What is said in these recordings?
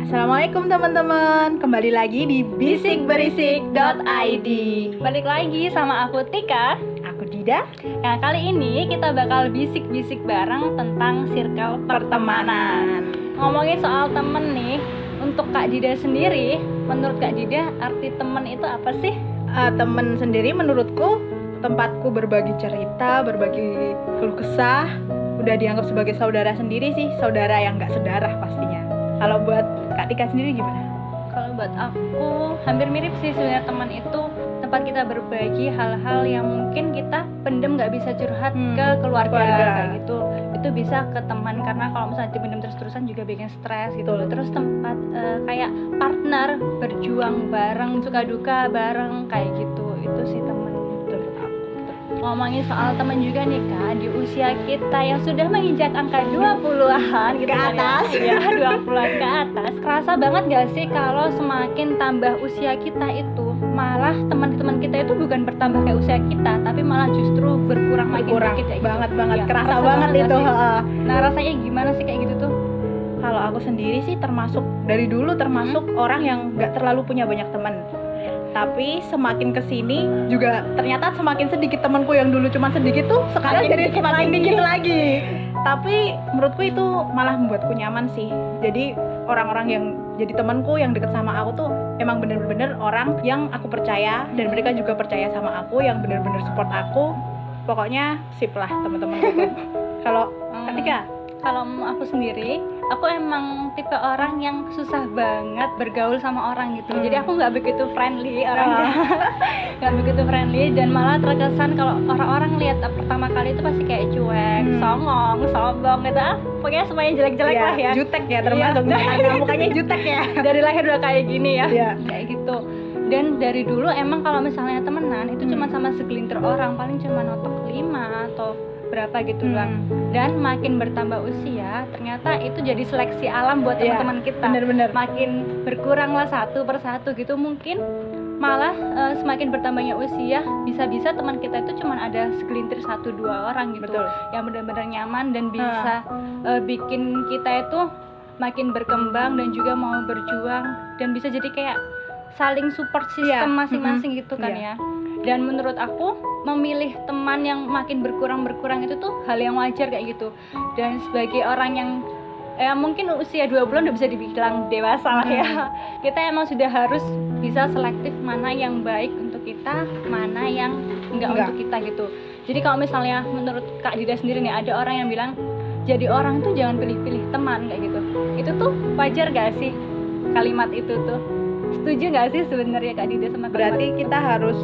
Assalamualaikum teman-teman, kembali lagi di bisikberisik.id. Balik lagi sama aku Tika. Aku Dida. Nah, kali ini kita bakal bisik-bisik bareng tentang circle pertemanan. Ngomongin soal temen nih, untuk Kak Dida sendiri, menurut Kak Dida arti temen itu apa sih? Temen sendiri menurutku tempatku berbagi cerita, berbagi keluh kesah. Udah dianggap sebagai saudara sendiri sih, saudara yang gak sedarah pastinya. Kalau buat Kak Tika sendiri gimana? Kalau buat aku hampir mirip sih sebenarnya. Teman itu tempat kita berbagi hal-hal yang mungkin kita pendem nggak bisa curhat ke keluarga kayak gitu. Itu bisa ke teman, karena kalau misalnya dipendem terus-terusan juga bikin stres gitu. Terus tempat kayak partner berjuang bareng, suka duka bareng kayak gitu. Itu sih teman. Ngomongin soal teman juga nih Kak, di usia kita yang sudah menginjak angka 20-an gitu ke atas ya, 20-an ke atas, kerasa banget gak sih kalau semakin tambah usia kita itu malah teman-teman kita itu bukan bertambah kayak usia kita, tapi malah justru berkurang makin dikit kayak banget gitu. banget, Ya, kerasa banget itu. Nah, rasanya gimana sih kayak gitu tuh? Kalau aku sendiri sih dari dulu termasuk orang yang gak terlalu punya banyak teman. Tapi semakin kesini juga ternyata semakin sedikit temanku yang dulu cuma sedikit tuh sekarang jadi semakin dikit lagi. Tapi menurutku itu malah membuatku nyaman sih. Jadi orang-orang yang jadi temanku yang deket sama aku tuh emang bener-bener orang yang aku percaya, dan mereka juga percaya sama aku, yang bener-bener support aku. Pokoknya sip lah teman-temanku. Kalau Ketika kalau aku sendiri, aku emang tipe orang yang susah banget bergaul sama orang gitu. Jadi aku nggak begitu friendly orangnya, nggak begitu friendly, dan malah terkesan kalau orang-orang lihat pertama kali itu pasti kayak cuek, songong, sombong gitu. Pokoknya semuanya jelek-jelek lah ya. Jutek ya termasuk. Mukanya jutek ya. Dari lahir udah kayak gini ya, kayak gitu. Dan dari dulu emang kalau misalnya temenan itu cuma sama segelintir orang, paling cuma notok 5 atau berapa gitu doang. Dan makin bertambah usia, ternyata itu jadi seleksi alam buat teman-teman kita. Bener-bener. Makin berkurang lah satu persatu gitu. Mungkin malah semakin bertambahnya usia, bisa-bisa teman kita itu cuma ada segelintir 1-2 orang gitu. Betul. Yang benar-benar nyaman dan bisa bikin kita itu makin berkembang dan juga mau berjuang, dan bisa jadi kayak saling support sistem masing-masing gitu kan ya. Dan menurut aku memilih teman yang makin berkurang itu tuh hal yang wajar kayak gitu. Dan sebagai orang yang mungkin usia 2 bulan udah bisa dibilang dewasa lah ya, kita emang sudah harus bisa selektif mana yang baik untuk kita, mana yang enggak untuk kita gitu. Jadi kalau misalnya menurut Kak Dida sendiri nih, ada orang yang bilang jadi orang tuh jangan pilih-pilih teman kayak gitu. Itu tuh wajar gak sih kalimat itu tuh? Setuju gak sih sebenarnya Kak Dida sama kalimat? Berarti kita harus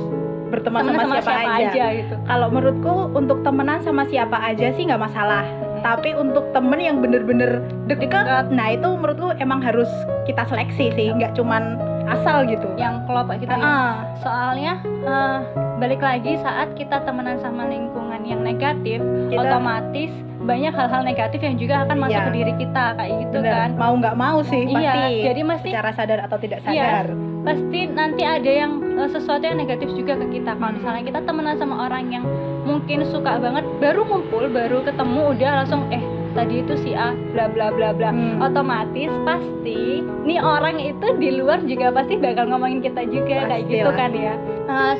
berteman sama siapa aja gitu. Kalau menurutku untuk temenan sama siapa aja sih nggak masalah. Tapi untuk temen yang bener-bener dekat, nah itu menurutku emang harus kita seleksi sih, nggak cuman asal gitu. Yang klop gitu ya. Soalnya balik lagi saat kita temenan sama lingkungan yang negatif, otomatis banyak hal-hal negatif yang juga akan masuk ke diri kita kayak gitu. Bener. Kan. Mau nggak mau sih pasti. Jadi mesti secara sadar atau tidak sadar. Pasti nanti ada yang sesuatu yang negatif juga ke kita. Kalau misalnya kita temenan sama orang yang mungkin suka banget, baru ngumpul, baru ketemu udah langsung tadi itu si A bla bla bla bla, otomatis pasti nih orang itu di luar juga pasti bakal ngomongin kita juga kayak gitu kan ya.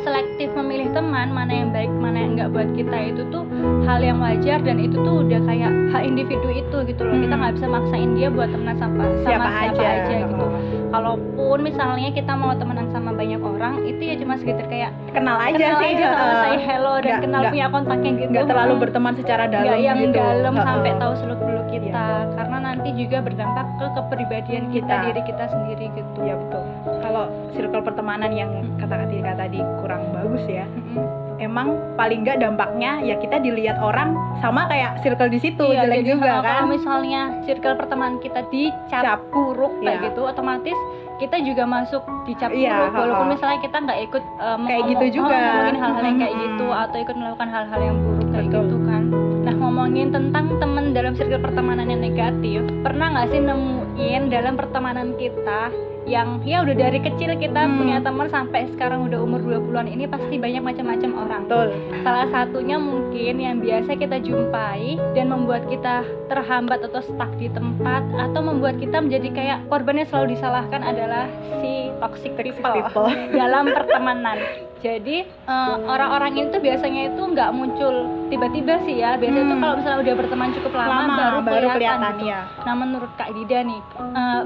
Selektif memilih teman, mana yang baik mana yang enggak buat kita, itu tuh hal yang wajar, dan itu tuh udah kayak hak individu itu gitu loh. Kita nggak bisa maksain dia buat temenan sama siapa aja gitu. Kalaupun misalnya kita mau temenan sama banyak orang, itu ya cuma sekitar kayak kenal aja sih, say hello dan kenal punya kontaknya gitu. Nggak terlalu berteman secara dalam yang gitu. Dalam sampai tahu seluk-beluk kita, karena nanti juga berdampak ke kepribadian kita, diri kita sendiri gitu. Ya betul. Kalau circle pertemanan yang kata Tika tadi kurang bagus ya, emang paling nggak dampaknya ya kita dilihat orang sama kayak circle di situ, jelek juga kan. Kalau misalnya circle pertemanan kita dicap buruk kayak gitu, otomatis kita juga masuk dicap buruk, walaupun misalnya kita nggak ikut kayak gitu juga ngomongin hal-hal yang kayak gitu, atau ikut melakukan hal-hal yang buruk kayak gitu kan. Nah, ngomongin tentang teman dalam circle pertemanan yang negatif, pernah nggak sih nemuin dalam pertemanan kita yang ya udah dari kecil kita punya teman sampai sekarang udah umur 20-an ini pasti banyak macam-macam orang. Betul. Salah satunya mungkin yang biasa kita jumpai dan membuat kita terhambat atau stuck di tempat atau membuat kita menjadi kayak korbannya selalu disalahkan adalah si toxic people. Dalam pertemanan. Jadi orang-orang ini tuh biasanya itu nggak muncul tiba-tiba sih ya. Biasanya tuh kalau misalnya udah berteman cukup lama baru kelihatan gitu. Ya. Nah menurut Kak Dida nih,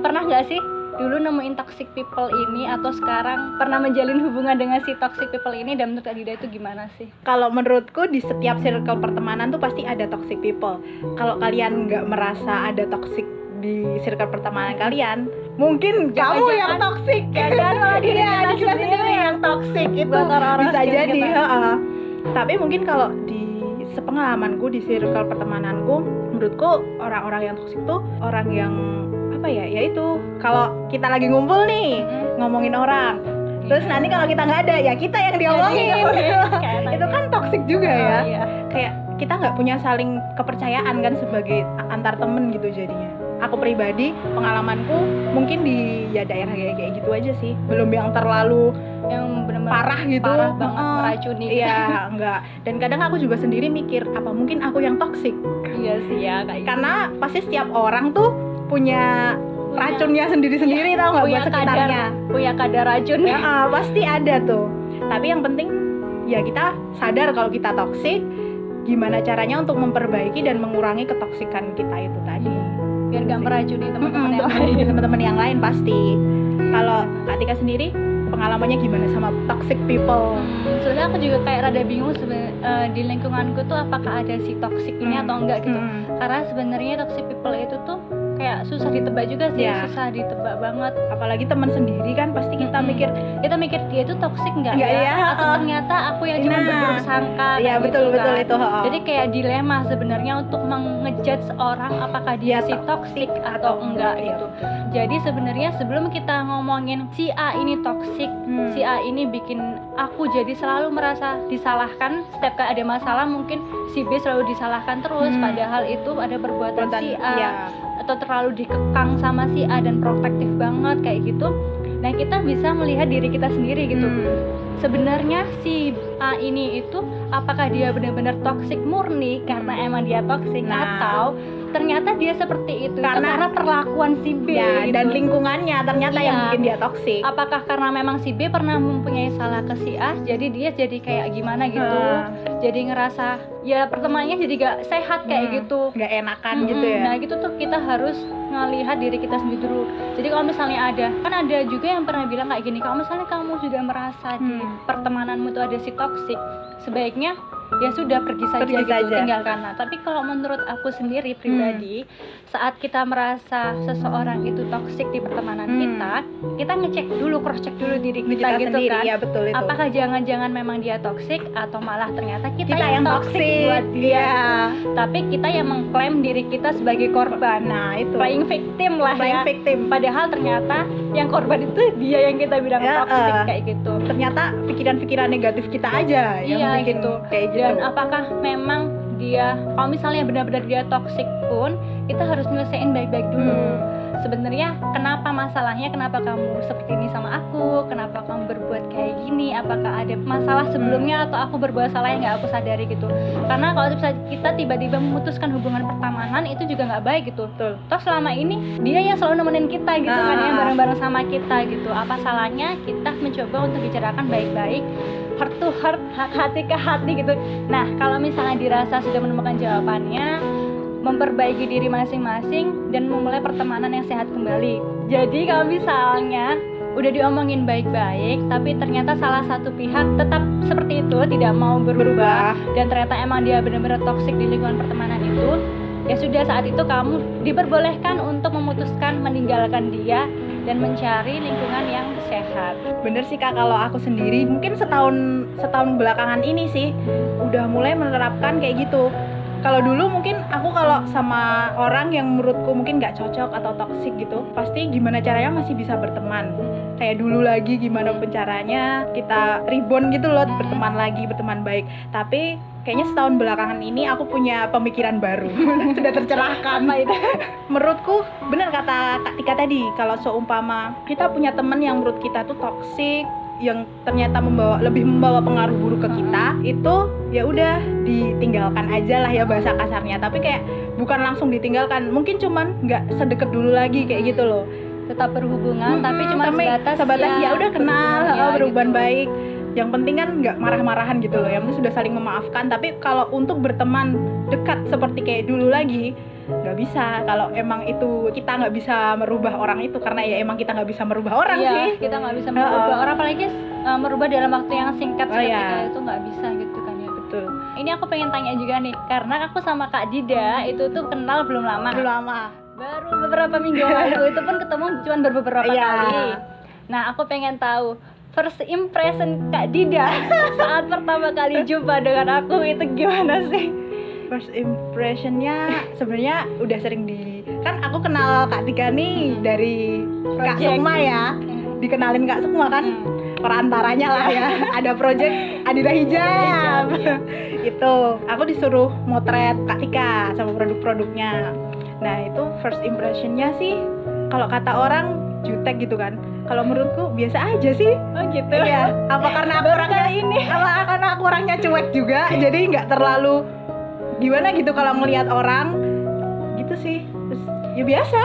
pernah nggak sih dulu nemuin toxic people ini atau sekarang pernah menjalin hubungan dengan si toxic people ini, dan menurut Kak Dida itu gimana sih? Kalau menurutku di setiap circle pertemanan tuh pasti ada toxic people. Kalau kalian nggak merasa ada toxic di circle pertemanan kalian, mungkin kamu yang toxic. Jangan malah diri kita sendiri yang toxic itu buat orang-orang bisa sekitar jadi. kita. Tapi mungkin kalau di sepengalamanku di circle pertemananku, menurutku orang-orang yang toxic tuh orang yang apa ya? Yaitu kalau kita lagi ngumpul nih ngomongin orang, terus nanti kalau kita nggak ada ya kita yang diomongin. Itu kan toxic juga ya. Iya. Kayak kita nggak punya saling kepercayaan kan sebagai antar temen gitu jadinya. Aku pribadi pengalamanku mungkin di ya daerah kayak gitu aja sih, belum yang terlalu yang benar-benar parah gitu, parah banget meracuni. Iya enggak. Dan kadang aku juga sendiri mikir apa mungkin aku yang toxic. Iya sih ya kayak Karena pasti setiap orang tuh punya racunnya sendiri-sendiri, tau nggak, buat sekitarnya. Punya kadar racun. Ya, pasti ada tuh. Tapi yang penting ya kita sadar kalau kita toksik, gimana caranya untuk memperbaiki dan mengurangi ketoksikan kita itu tadi. Biar gak meracuni teman-teman yang Untuk lain. teman-teman yang lain pasti. Kalau Kak Tika sendiri pengalamannya gimana sama toxic people? Sebenarnya aku juga kayak rada bingung di lingkunganku tuh apakah ada si toxic ini atau enggak gitu. Karena sebenarnya toxic people itu tuh kayak susah ditebak juga sih, susah ditebak banget. Apalagi teman sendiri kan pasti kita mikir dia itu toxic nggak ya? Ya? Atau ternyata aku yang cuma berburuk sangka. Iya betul kan. itu. Jadi kayak dilema sebenarnya untuk mengejudge orang apakah dia si toxic atau enggak gitu. Jadi sebenarnya sebelum kita ngomongin si A ini toxic, si A ini bikin aku jadi selalu merasa disalahkan setiap kali ada masalah, mungkin si B selalu disalahkan terus, padahal itu ada perbuatan si A. Atau terlalu dikekang sama si A dan protektif banget kayak gitu. Nah kita bisa melihat diri kita sendiri gitu. Sebenarnya si A ini itu apakah dia benar-benar toksik murni karena emang dia toksik, atau ternyata dia seperti itu karena perlakuan si B ya, gitu. Dan lingkungannya ternyata yang bikin dia toksik. Apakah karena memang si B pernah mempunyai salah ke si A, jadi dia jadi kayak gimana gitu, jadi ngerasa ya pertemanannya jadi gak sehat kayak gitu, gak enakan gitu ya. Nah gitu tuh kita harus ngelihat diri kita sendiri dulu. Jadi kalau misalnya ada juga yang pernah bilang kayak gini, kalau misalnya kamu juga merasa di pertemananmu itu ada si toksik, sebaiknya ya sudah pergi saja. Tinggalkan. Nah, tapi kalau menurut aku sendiri pribadi, saat kita merasa seseorang itu toksik di pertemanan kita ngecek dulu, cross check dulu diri kita gitu sendiri, kan. Ya, betul itu. Apakah jangan-jangan memang dia toksik atau malah ternyata kita yang toksik buat dia. Tapi kita yang mengklaim diri kita sebagai korban. Nah, itu. Playing victim lah ya. Victim. Padahal ternyata yang korban itu dia yang kita bilang toksik kayak gitu. Ternyata pikiran-pikiran negatif kita aja yang bikin gitu. Kayak gitu. Dan apakah memang dia, kalau misalnya benar-benar dia toksik pun, kita harus nyelesain baik-baik dulu. Sebenarnya kenapa masalahnya, kenapa kamu seperti ini sama aku, kenapa kamu berbuat kayak gini, apakah ada masalah sebelumnya atau aku berbuat salah yang nggak aku sadari gitu. Karena kalau kita tiba-tiba memutuskan hubungan pertemanan itu juga nggak baik gitu. Toh selama ini dia yang selalu nemenin kita gitu kan ya, bareng-bareng sama kita gitu. Apa salahnya kita mencoba untuk bicarakan baik-baik, heart to heart, hati ke hati gitu. Nah kalau misalnya dirasa sudah menemukan jawabannya, memperbaiki diri masing-masing dan memulai pertemanan yang sehat kembali. Jadi kalau misalnya udah diomongin baik-baik tapi ternyata salah satu pihak tetap seperti itu, tidak mau berubah, dan ternyata emang dia benar-benar toksik di lingkungan pertemanan itu, ya sudah, saat itu kamu diperbolehkan untuk memutuskan meninggalkan dia dan mencari lingkungan yang sehat. Bener sih Kak, kalau aku sendiri mungkin setahun belakangan ini sih udah mulai menerapkan kayak gitu. Kalau dulu mungkin aku kalau sama orang yang menurutku mungkin nggak cocok atau toksik gitu, pasti gimana caranya masih bisa berteman. Kayak dulu lagi gimana pun caranya kita rebound gitu loh, berteman lagi, berteman baik. Tapi kayaknya setahun belakangan ini aku punya pemikiran baru. Sudah tercerahkan. Apa itu? Menurutku benar kata Kak Tika tadi, kalau seumpama kita punya teman yang menurut kita tuh toksik, yang ternyata lebih membawa pengaruh buruk ke kita, itu ya udah ditinggalkan aja lah ya bahasa kasarnya. Tapi kayak bukan langsung ditinggalkan, mungkin cuman nggak sedekat dulu lagi kayak gitu loh. Tetap berhubungan tapi cuma sebatas ya udah kenal, berhubungan gitu. baik. Yang penting kan nggak marah-marahan gitu loh. Yang penting sudah saling memaafkan. Tapi kalau untuk berteman dekat seperti kayak dulu lagi, nggak bisa. Kalau emang itu kita nggak bisa merubah orang itu, karena ya emang kita nggak bisa merubah orang sih. Kita nggak bisa merubah orang, apalagi merubah dalam waktu yang singkat seperti itu nggak bisa gitu kan ya. Betul. Ini aku pengen tanya juga nih, karena aku sama Kak Dida itu tuh kenal belum lama. Baru beberapa minggu lalu, itu pun ketemu cuma beberapa kali. Nah, aku pengen tahu first impression Kak Dida saat pertama kali jumpa dengan aku itu gimana sih? First impressionnya sebenarnya udah sering kan aku kenal Kak Tika nih dari Kak Sukma ya. Dikenalin Kak Sukma kan perantaranya lah ya. Ada project Adira Hijab. Itu aku disuruh motret Kak Tika sama produk-produknya. Nah, itu first impressionnya sih kalau kata orang jutek gitu kan. Kalau menurutku biasa aja sih. Oh gitu. Iya. Apa karena aku orangnya cuek juga, jadi nggak terlalu gimana gitu kalau ngelihat orang gitu sih. Terus ya biasa.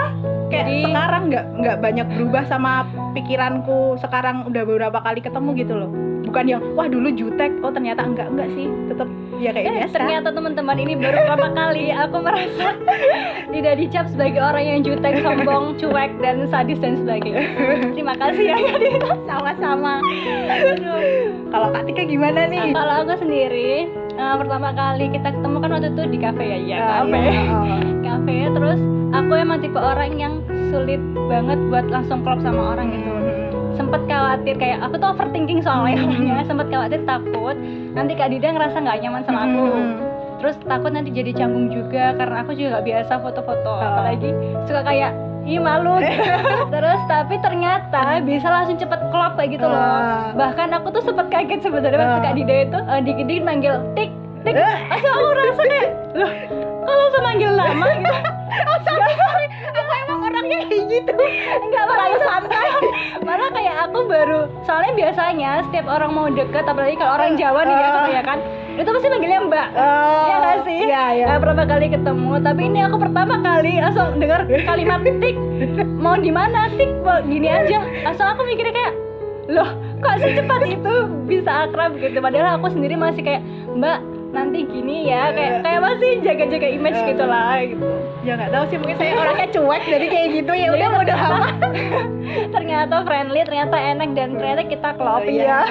Kayak jadi, sekarang nggak banyak berubah sama pikiranku. Sekarang udah beberapa kali ketemu gitu loh. Bukan yang wah dulu jutek, oh ternyata enggak sih, tetap ya kayak biasa. Ternyata teman-teman ini baru pertama kali aku merasa tidak dicap sebagai orang yang jutek, sombong, cuek dan sadis dan sebagainya. Terima kasih ya Kak Dita. Sama-sama. Kalau Kak Tika gimana nih? Kalau aku sendiri pertama kali kita ketemu kan waktu itu di kafe kafe. Terus aku emang tipe orang yang sulit banget buat langsung klop sama orang gitu. Sempet khawatir, kayak aku tuh overthinking soalnya orangnya. Sempet khawatir, takut nanti Kak Dida ngerasa nggak nyaman sama aku. Terus takut nanti jadi canggung juga, karena aku juga nggak biasa foto-foto, apalagi suka kayak malu. Terus tapi ternyata bisa langsung cepet klop kayak gitu loh. Bahkan aku tuh sempet kaget sebenarnya waktu Kak Dida itu dikit-dikit manggil tik. Asal aku rasa kayak loh, kalau langsung manggil nama gitu. Sorry, aku emang orangnya kayak gitu. Enggak, malah santai. Malah kayak aku baru, soalnya biasanya setiap orang mau deket, apalagi kalau orang Jawa nih ya kebanyakan, itu pasti manggilnya Mbak. Iya nggak sih? Iya. Pertama kali ketemu, tapi ini aku pertama kali langsung dengar kalimat tik. Mau di mana tik? Gini aja. Langsung aku mikirnya kayak, loh kok secepat itu bisa akrab gitu. Padahal aku sendiri masih kayak, Mbak nanti gini ya, kayak masih jaga-jaga image gitu lah gitu. Ya nggak tahu sih, mungkin saya orangnya cuek jadi kayak gitu, ya udah bodo amat. Ternyata friendly, ternyata enak, dan ternyata kita klop. Ya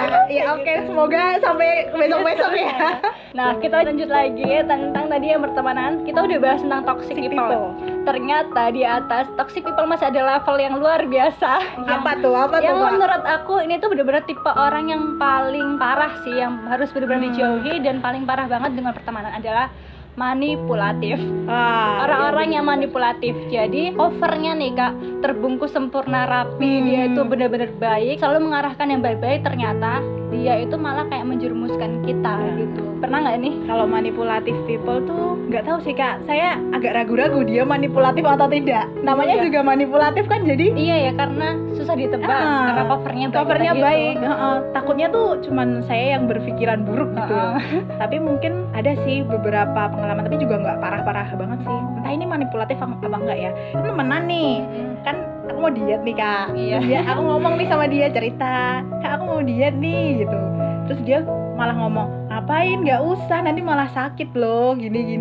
oke, semoga sampai besok-besok ya. Nah, kita lanjut lagi tentang tadi yang pertemanan. Kita udah bahas tentang toxic people. Ternyata di atas toxic people masih ada level yang luar biasa. Apa tuh yang Pak? Menurut aku ini tuh benar-benar tipe orang yang paling parah sih, yang harus benar-benar dijauhi, dan paling parah banget dengan pertemanan adalah manipulatif. Orang-orang yang manipulatif. Jadi overnya nih Kak, terbungkus sempurna rapi, dia itu benar-benar baik, selalu mengarahkan yang baik-baik, ternyata dia itu malah kayak menjerumuskan kita gitu. Pernah nggak nih? Kalau manipulatif people tuh nggak tahu sih Kak, saya agak ragu-ragu dia manipulatif atau tidak. Namanya juga manipulatif kan, jadi iya ya, karena susah ditebak, karena covernya baik. Takutnya tuh cuman saya yang berpikiran buruk gitu. Tapi mungkin ada sih beberapa pengalaman, tapi juga nggak parah-parah banget sih. Entah ini manipulatif apa enggak ya. Temenan nih, kan aku mau diet nih Kak. Iya. Aku ngomong nih sama dia, cerita, Kak aku mau diet nih gitu. Terus dia malah ngomong, ngapain, nggak usah, nanti malah sakit loh, gini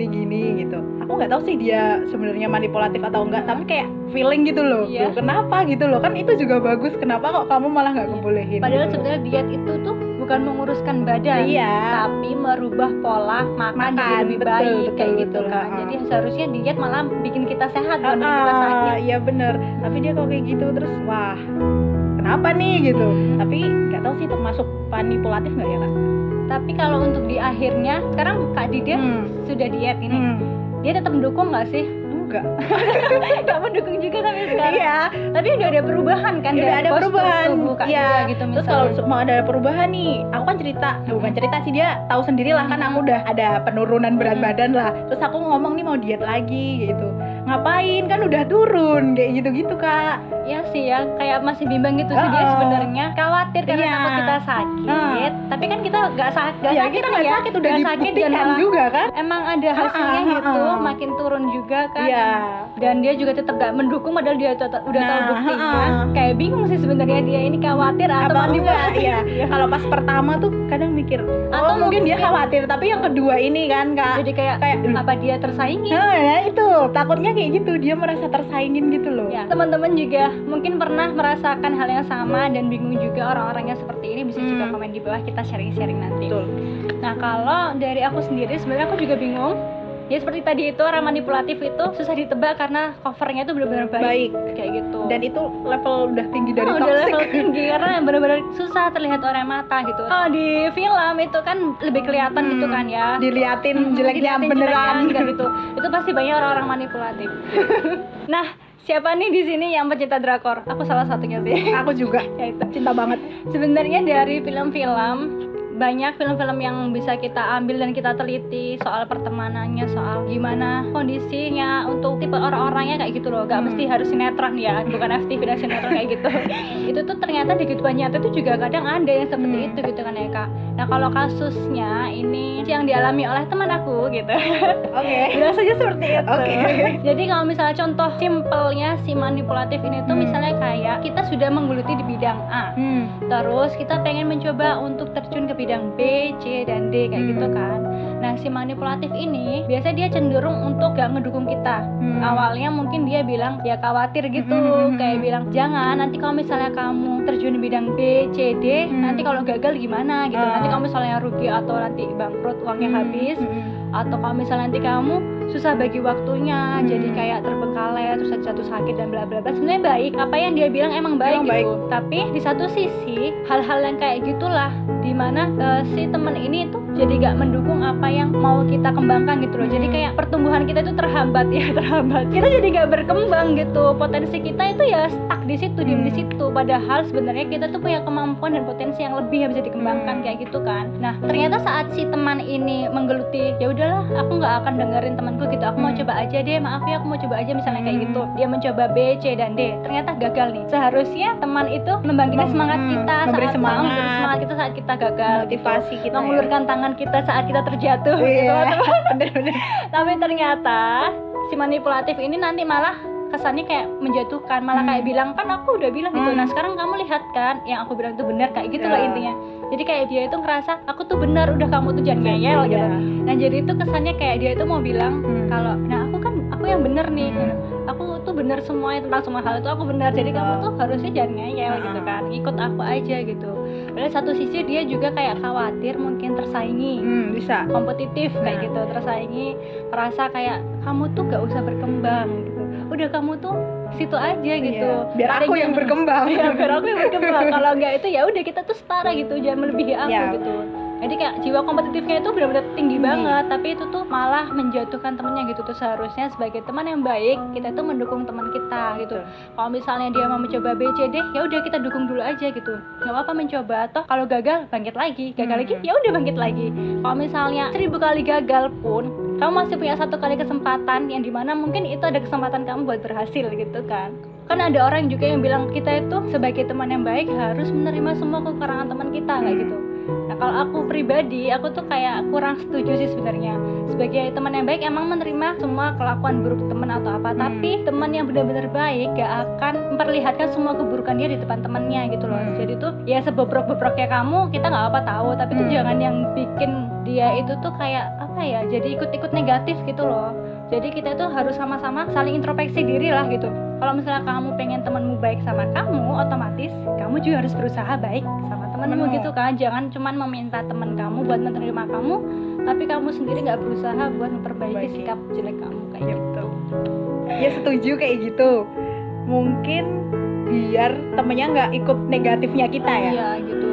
gitu. Aku nggak tahu sih dia sebenarnya manipulatif atau enggak, tapi kayak feeling gitu loh. Loh, kenapa gitu loh, kan itu juga bagus, kenapa kok kamu malah nggak ngebolehin? Padahal gitu. Sebenarnya diet itu tuh bukan menguruskan badan, tapi merubah pola makan jadi lebih baik, kayak gitu kan. Jadi seharusnya diet malah bikin kita sehat, bukan bikin kita sakit. Iya bener, tapi dia kok kayak gitu terus, wah kenapa nih gitu. Tapi nggak tahu sih termasuk manipulatif nggak ya Kak? Tapi kalau untuk di akhirnya, sekarang Kak Dida sudah diet ini, dia tetap mendukung nggak sih? juga. Gak mendukung juga tapi sekarang. Iya. Tapi udah ada perubahan kan Udah dari ada postur perubahan. tubuh Kak Iya. dia gitu Terus misalnya. kalau mau ada perubahan nih, aku kan cerita, bukan cerita sih, dia tahu sendiri lah kan aku udah ada penurunan berat badan lah. Terus aku ngomong nih mau diet lagi gitu. Ngapain, kan udah turun kayak gitu-gitu Kak. Iya sih ya, kayak masih bimbang gitu sih dia sebenarnya khawatir karena Iya. takut kita sakit. Tapi kan kita nggak Ya, sakit kita nggak ya. sakit, udah Nggak sakit dan dibuktikan malah juga kan. emang ada hasilnya gitu, makin turun juga kan. Iya. Dan dia juga tetap gak mendukung padahal dia udah tahu Nah, buktinya. Kayak bingung sih sebenarnya dia ini khawatir atau Apa enggak? manipulatif. Iya. Kalau pas pertama tuh kadang mikir, Atau mungkin dia mungkin- khawatir, tapi yang kedua ini kan Kak. Jadi kayak apa dia tersaingi? Nah, ya itu takutnya kayak gitu, dia merasa tersaingin gitu loh. Ya, teman-teman juga mungkin pernah merasakan hal yang sama dan bingung juga orang-orangnya seperti ini, bisa juga komen di bawah, kita sharing-sharing nanti. Betul. Nah, kalau dari aku sendiri sebenarnya aku juga bingung. Ya seperti tadi itu orang manipulatif itu susah ditebak karena covernya itu benar-benar baik. Kayak gitu. Dan itu level udah tinggi dari udah toxic. level tinggi karena benar-benar susah terlihat oleh mata gitu. Oh, di film itu kan lebih kelihatan gitu kan ya. Diliatin jeleknya Dilihatin beneran jeleknya gitu. Itu pasti banyak orang-orang manipulatif. Nah, siapa nih di sini yang pecinta drakor? Aku salah satunya sih. Aku juga Ya itu. cinta banget. Sebenarnya dari film-film banyak film-film yang bisa kita ambil dan kita teliti soal pertemanannya, soal gimana kondisinya untuk tipe orang-orangnya kayak gitu loh. Gak mesti harus sinetron ya, bukan FTV dan sinetron kayak gitu. Itu tuh ternyata di kehidupan nyata itu juga kadang ada yang seperti itu gitu kan ya Kak. Nah kalau kasusnya ini yang dialami oleh teman aku gitu. Oke. Bilang saja seperti itu. Oke. Jadi kalau misalnya contoh simpelnya si manipulatif ini tuh misalnya kayak kita sudah menggeluti di bidang A. Terus kita pengen mencoba untuk terjun ke bidang B, C, dan D kayak gitu kan. Nah si manipulatif ini biasanya dia cenderung untuk gak ngedukung kita. Awalnya mungkin dia bilang ya khawatir gitu, kayak bilang jangan nanti kalau misalnya kamu terjun di bidang B, C, D, nanti kalau gagal gimana gitu. Nanti kalau misalnya rugi atau nanti bangkrut uangnya habis, atau kalau misalnya nanti kamu susah bagi waktunya, jadi kayak terbengkalai terus jatuh sakit dan bla bla bla. Sebenarnya baik, apa yang dia bilang emang baik Emang gitu. Tapi di satu sisi hal-hal yang kayak gitulah dimana si teman ini tuh jadi gak mendukung apa yang mau kita kembangkan gitu loh. Jadi kayak pertumbuhan kita itu terhambat ya, terhambat. Kita jadi gak berkembang gitu. Potensi kita itu ya stuck di situ, diem di situ. Padahal sebenarnya kita tuh punya kemampuan dan potensi yang lebih yang bisa dikembangkan kayak gitu kan. Nah ternyata saat si teman ini menggeluti, ya udahlah aku nggak akan dengerin temanku gitu. Aku mau coba aja deh, maaf ya aku mau coba aja misalnya kayak gitu. Dia mencoba B, C, dan D. Ternyata gagal nih. Seharusnya teman itu membangkitkan semangat kita memberi saat semangat kita saat kita gagal, motivasi gitu. kita Mengulurkan tangan kita saat kita terjatuh. Gitu. Bener-bener. Tapi ternyata si manipulatif ini nanti malah kesannya kayak menjatuhkan, malah kayak bilang kan aku udah bilang gitu. Nah sekarang kamu lihat kan yang aku bilang itu benar kayak gitu lah intinya. Jadi kayak dia itu ngerasa aku tuh benar, udah kamu tuh jangan ngeyel gitu. Nah jadi itu kesannya kayak dia itu mau bilang kalau nah aku yang benar nih gitu. Aku tuh benar semuanya tentang semua hal itu aku benar, jadi kamu tuh harusnya jangan ngeyel gitu kan, ikut aku aja gitu. Padahal satu sisi dia juga kayak khawatir mungkin tersaingi, bisa kompetitif kayak gitu, tersaingi, merasa kayak kamu tuh gak usah berkembang gitu, udah kamu tuh situ aja gitu. Biar aku yang berkembang. Ya, biar aku yang berkembang. Kalau enggak itu ya udah kita tuh setara gitu, jangan melebihi aku gitu. Jadi kayak jiwa kompetitifnya itu benar-benar tinggi banget, tapi itu tuh malah menjatuhkan temennya gitu. Tuh seharusnya sebagai teman yang baik kita tuh mendukung teman kita gitu. Kalau misalnya dia mau mencoba B, C, D, ya udah kita dukung dulu aja gitu. Nggak apa-apa mencoba, toh kalau gagal bangkit lagi, gagal lagi, ya udah bangkit lagi. Kalau misalnya 1000 kali gagal pun kamu masih punya 1 kali kesempatan yang dimana mungkin itu ada kesempatan kamu buat berhasil gitu kan. Kan ada orang juga yang bilang kita itu sebagai teman yang baik harus menerima semua kekurangan teman kita kayak gitu. Nah kalau aku pribadi, aku tuh kayak kurang setuju sih sebenarnya. Sebagai teman yang baik emang menerima semua kelakuan buruk teman atau apa, tapi teman yang benar-benar baik gak akan memperlihatkan semua keburukan dia di depan temannya gitu loh. Jadi tuh ya sebobrok-bobroknya kamu kita nggak apa tahu, tapi tuh jangan yang bikin dia itu tuh kayak apa ya, jadi ikut-ikut negatif gitu loh. Jadi kita tuh harus sama-sama saling introspeksi diri lah gitu. Kalau misalnya kamu pengen temanmu baik sama kamu, otomatis kamu juga harus berusaha baik sama temanmu gitu kan. Jangan cuman meminta teman kamu buat menerima kamu, tapi kamu sendiri nggak berusaha buat memperbaiki sikap jelek kamu kayak gitu. Ya setuju kayak gitu. Mungkin biar temennya nggak ikut negatifnya kita ya. Iya gitu.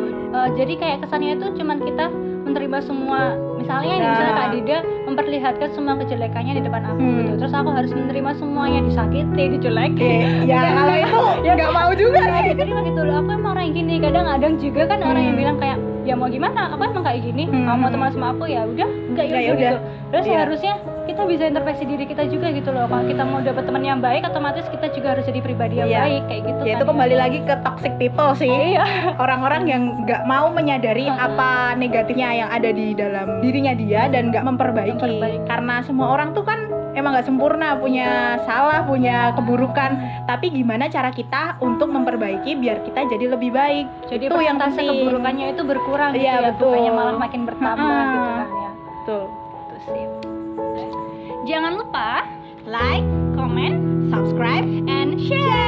Jadi kayak kesannya itu cuman kita menerima semua, misalnya nih, misalnya Kak Dida memperlihatkan semua kejelekannya di depan aku gitu, terus aku harus menerima semuanya, disakiti, dijelekin. Ya kalau itu nggak mau juga sih. Diterima gitu loh. Aku emang orang yang gini. Kadang-kadang juga kan orang yang bilang kayak, ya mau gimana? Aku emang kayak gini. Kamu mau teman sama aku ya udah, enggak ya udah gitu. Terus seharusnya kita bisa introspeksi diri kita juga gitu loh. Kalau kita mau dapat teman yang baik, otomatis kita juga harus jadi pribadi yang baik kayak gitu. Ya, itu kembali lagi ke toxic people sih. Orang-orang yang nggak mau menyadari apa negatifnya yang ada di dalam dirinya dia dan nggak memperbaiki. Karena semua orang tuh kan emang nggak sempurna, punya salah, punya keburukan. Tapi gimana cara kita untuk memperbaiki biar kita jadi lebih baik? Jadi itu yang persentase penting. keburukannya itu berkurang gitu ya, betul. bukannya malah makin bertambah gitu kan ya. Betul. Itu sih. Jangan lupa Like, comment, subscribe, and share.